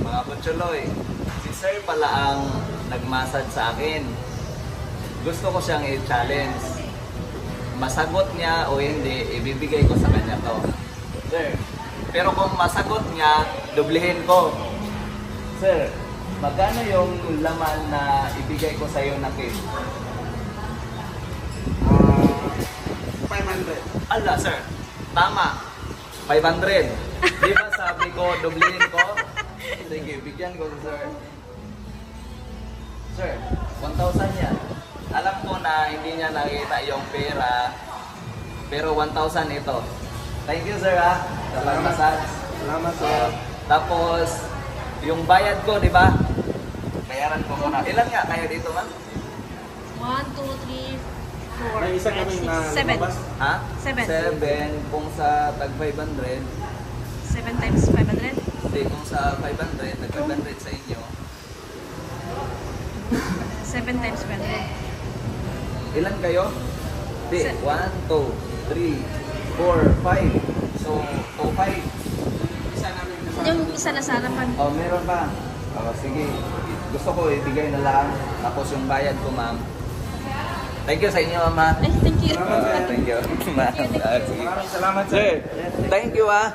Mga Butcholoy, si Sir pala ang nag-massage sa akin. Gusto ko siyang i-challenge. Masagot niya o hindi, ibibigay ko sa kanya to. Sir, pero kung masagot niya, dublihin ko. Sir, magkano yung laman na ibigay ko sa iyo na cake? 500. Ala, sir. Tama. 500. Di ba sabi ko, dublihin ko? Sige, bigyan ko, sir. Sir, 1,000 yan. Alam ko na hindi niya nakita yung pera, pero 1,000 ito. Thank you, sir, ha? Sa pag-massage. Salamat, sir. Tapos, yung bayad ko, di ba? Bayaran ko muna. Ilan nga kayo dito, ma'am? 1, 2, 3, 4, May isa 5, kaming 6, na 7. lumabas. Ha? 7. 7. Kung sa tag 500, 7 times 500. hindi, kung sa 500, tag 500 sa inyo. 7 times 500. Ilan kayo? Hindi, 1, 2, 3, 4, 5. So, 5. Isa namin na Yung isa na sa harapan. Oh, meron pa. Oh, sige. Gusto ko ibigay na lang. Tapos yung bayad ko, ma'am. Thank you sa inyo, ma'am. Eh, thank you. Thank you. Ma'am. Thank you. Sige. Maraming salamat, Sir, thank you, ah.